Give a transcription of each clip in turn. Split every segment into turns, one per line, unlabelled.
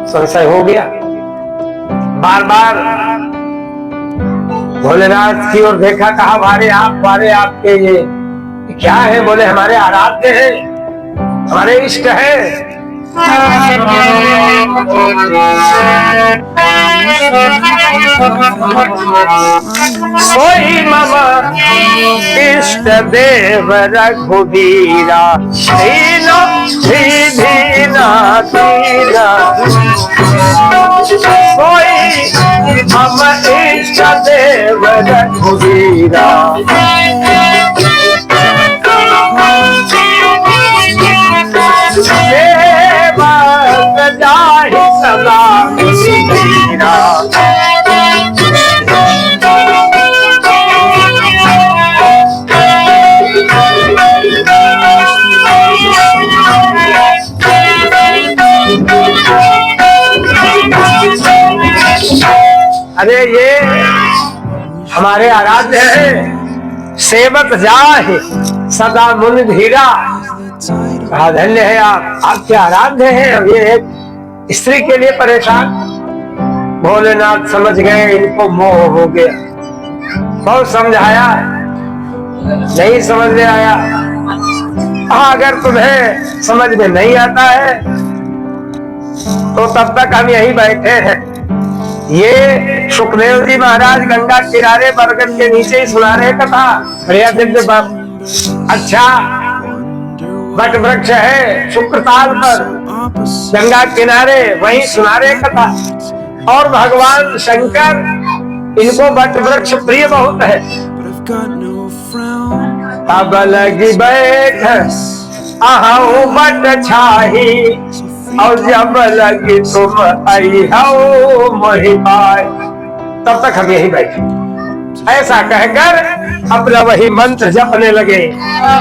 संशय हो गया। बार बार भोलेनाथ की ओर देखा, कहा वारे आपके ये क्या है? बोले हमारे आराध्य है, हमारे इष्ट है। सोई मम इष्ट देव रघुबीरा, दीना सोई मम इष्ट देव रघुबीरा। सदा मेरा अरे ये हमारे आराध्य है, सेवक जाहे सदा मुनि धीरा। धन्य है आप, आपके आराध्य हैं। अब ये स्त्री के लिए परेशान। भोलेनाथ समझ गए इनको मोह हो गया। बहुत समझाया, नहीं समझ में आया। अगर तुम्हें समझ में नहीं आता है तो तब तक हम यहीं बैठे हैं। ये सुखदेव जी महाराज गंगा किनारे बरगद के नीचे ही सुना रहे कथा। बढ़िया दिव्य अच्छा वट वृक्ष है शुक्रताल पर, गंगा किनारे वहीं सुना रहे कथा। और भगवान शंकर, इनको वट वृक्ष प्रिय बहुत है। अब लगी बैठ आहू बट छाही, और जब लगी तुम आई हो मोहि पाए। तब तक हम यही बैठे। ऐसा कहकर अपना वही मंत्र जपने लगे।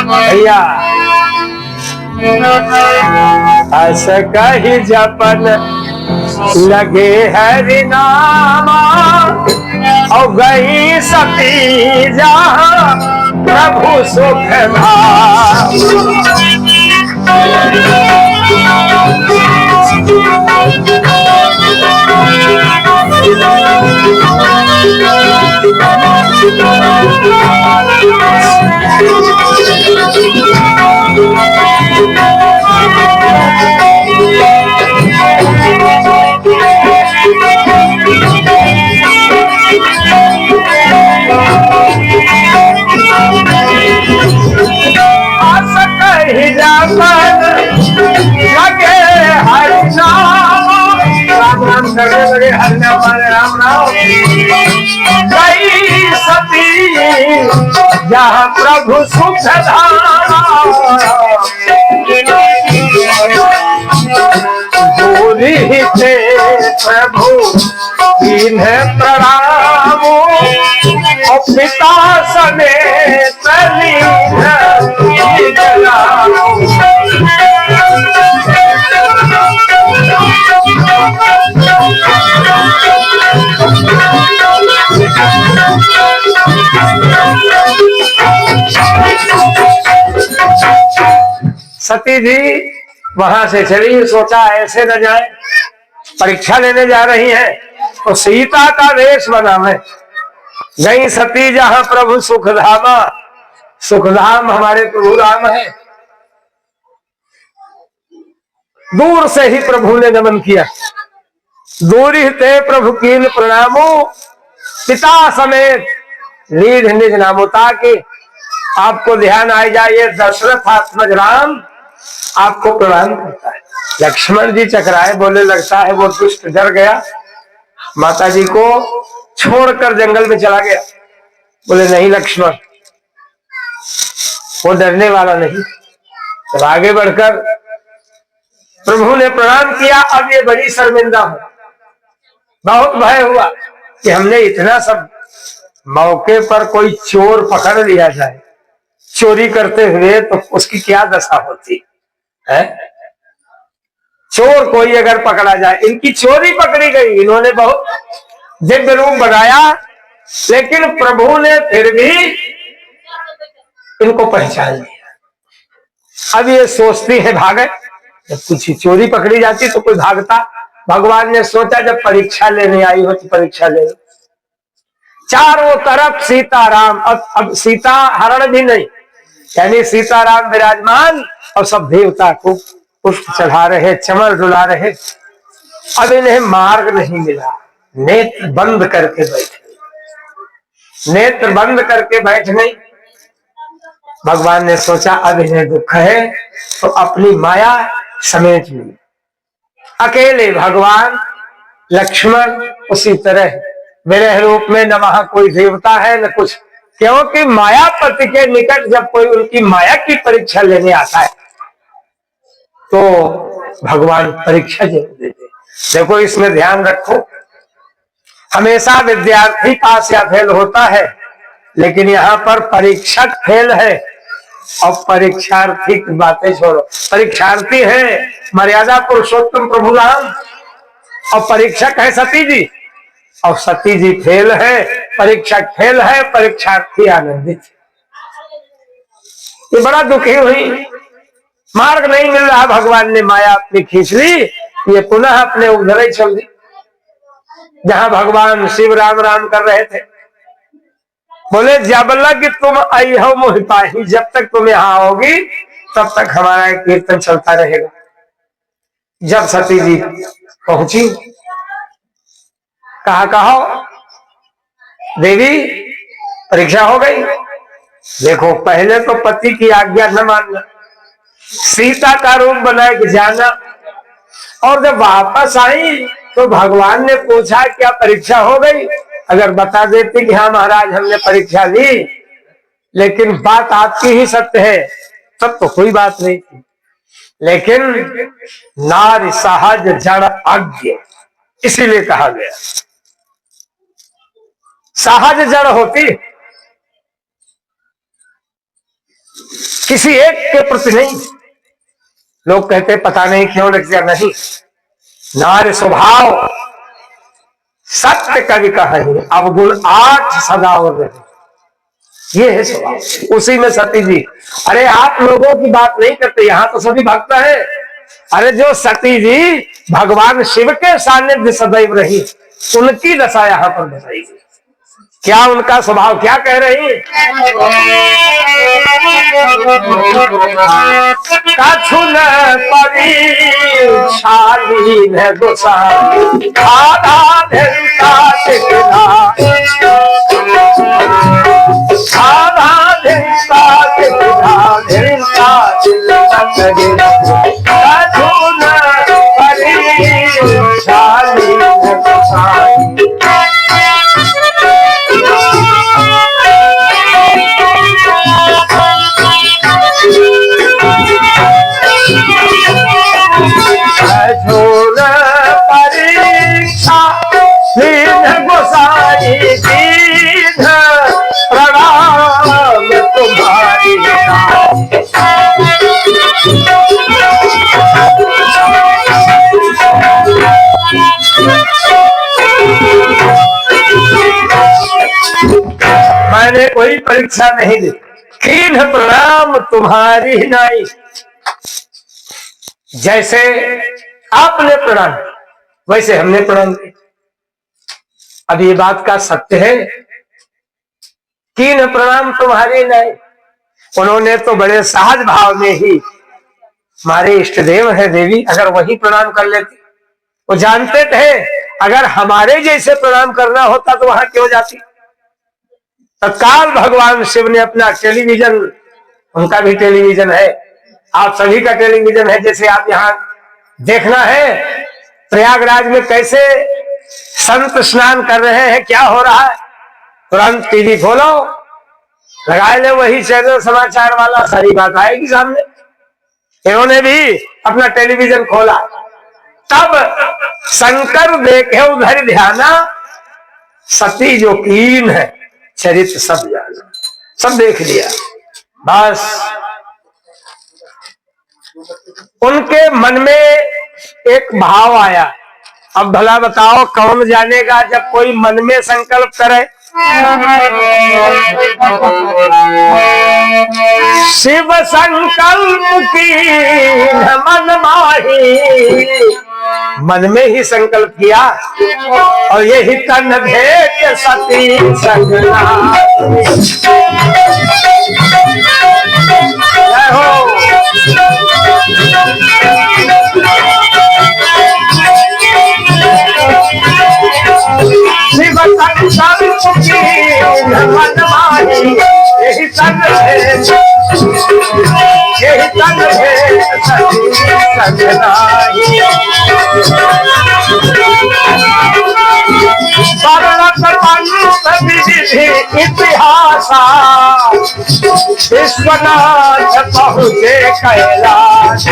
भैया ऐसा कही जपन लगे हरि नामा, और गई सती जहाँ प्रभु सुख धाम। राम राम गई सती जहाँ प्रभु सुख धाम। दूरी थे प्रभु इन्हें प्रणाम, और पिता समेत सती जी वहां से चली। सोचा ऐसे न जाए, परीक्षा लेने जा रही है तो सीता का वेश बना है। गई सती जहां प्रभु सुखधामा, सुखधाम हमारे प्रभु राम है। दूर से ही प्रभु ने नमन किया। दूरी ते प्रभु कीन प्रणामो, पिता समेत लीध निज नामो। ताकि आपको ध्यान आ जाए दशरथ आत्मज राम आपको प्रणाम करता है। लक्ष्मण जी चकराए, बोले लगता है वो दुष्ट डर गया, माता जी को छोड़कर जंगल में चला गया। बोले नहीं लक्ष्मण, वो डरने वाला नहीं। तो आगे बढ़कर प्रभु ने प्रणाम किया। अब ये बड़ी शर्मिंदा हो, बहुत भय हुआ कि हमने इतना सब, मौके पर कोई चोर पकड़ लिया जाए चोरी करते हुए तो उसकी क्या दशा होती है। चोर कोई अगर पकड़ा जाए, इनकी चोरी पकड़ी गई, इन्होंने बहुत दिव्य रूप बनाया, लेकिन प्रभु ने फिर भी इनको पहचान लिया। अब ये सोचती है भागे, जब कुछ चोरी पकड़ी जाती तो कोई भागता, भगवान ने सोचा जब परीक्षा लेने आई हो तो परीक्षा ले। चारों तरफ सीताराम, अब सीता हरण भी नहीं, यानी सीताराम विराजमान और सब देवता को पुष्प चढ़ा रहे, चमर डुला रहे। अब इन्हें मार्ग नहीं मिला, नेत्र बंद करके बैठ गए, नेत्र बंद करके बैठ गई। भगवान ने सोचा अब इन्हें दुख है तो अपनी माया समेट ली। अकेले भगवान लक्ष्मण उसी तरह विरह रूप में, न वहां कोई देवता है न कुछ, क्योंकि मायापति के निकट जब कोई उनकी माया की परीक्षा लेने आता है तो भगवान परीक्षा जरूर देते। देखो इसमें ध्यान रखो, हमेशा विद्यार्थी पास या फेल होता है, लेकिन यहाँ पर परीक्षक फेल है और परीक्षार्थी की बातें छोड़ो। परीक्षार्थी है मर्यादा पुरुषोत्तम प्रभु राम और परीक्षक है सती जी, और सती जी फेल है, परीक्षक फेल है, परीक्षार्थी आनंदित। ये बड़ा दुखी हुई, मार्ग नहीं मिल रहा, भगवान ने माया अपनी खींच ली, ये पुनः अपने उधर ही चल दी जहां भगवान शिव राम राम कर रहे थे। बोले जब लग तुम आई हो मोहि पाही, जब तक तुम यहां आओगी तब तक हमारा कीर्तन चलता रहेगा। जब सती जी पहुंची, कहो देवी परीक्षा हो गई। देखो पहले तो पति की आज्ञा न मानना, सीता का रूप बना के जाना, और जब वापस आई तो भगवान ने पूछा क्या परीक्षा हो गई। अगर बता देती कि हाँ महाराज हमने परीक्षा ली, लेकिन बात आपकी ही सत्य है, तब तो कोई बात नहीं थी। लेकिन नारी सहज जड़ अज्ञ, इसीलिए कहा गया सहज जड़ होती, किसी एक के प्रति नहीं। लोग कहते पता नहीं क्यों लग गया, नहीं, नारी स्वभाव सत्य कवि कहा है, अवगुण 8 सदा और रहे, ये है स्वभाव। उसी में सती जी, अरे आप लोगों की बात नहीं करते, यहाँ तो सभी भक्त है। अरे जो सती जी भगवान शिव के सानिध्य सदैव रही, उनकी दशा यहाँ पर बताई गई। क्या उनका स्वभाव क्या कह रही है? कछुन परीक्षालीन गोसाई खाधा धिरता टिकना, खाधा धिरता टिकना, धिरता टिकना, कछुन परीक्षालीन गोसाई। कछुन परीक्षा लीन गोसाई, दीन प्रणाम तुम्हारी। मैंने कोई परीक्षा नहीं दी, कीन प्रणाम तुम्हारी नहीं। जैसे आपने प्रणाम वैसे हमने प्रणाम किया। अब ये बात का सत्य है, कीन प्रणाम तुम्हारी नहीं। उन्होंने तो बड़े सहज भाव में ही, हमारे इष्ट देव है देवी, अगर वही प्रणाम कर लेती। वो जानते थे अगर हमारे जैसे प्रणाम करना होता तो वहां क्यों जाती। तत्काल भगवान शिव ने अपना टेलीविजन, उनका भी टेलीविजन है, आप सभी का टेलीविजन है, जैसे आप यहाँ देखना है प्रयागराज में कैसे संत स्नान कर रहे हैं, क्या हो रहा है, तुरंत टीवी खोलो, लगाए ले वही चैनल समाचार वाला, सारी बात आएगी सामने। इन्होंने भी अपना टेलीविजन खोला, तब शंकर देखे उधर ध्याना, सती जो कीन है चरित्र सब जाना, सब देख लिया। बस उनके मन में एक भाव आया। अब भला बताओ कौन जानेगा जब कोई मन में संकल्प करे। शिव संकल्प की मन माही, मन में ही संकल्प किया और यही तन भेंट सती सगना। जय हो। शिव तन सब की मनमानी यही तन भेंट, यही तन भेंट सती सगना। इतिहास विश्वनाथ पहुँचे कैलाश।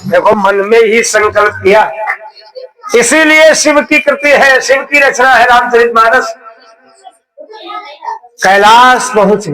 देखो मन में ही संकल्प किया, इसीलिए शिव की कृति है, शिव की रचना है रामचरितमानस। कैलाश पहुंच गए।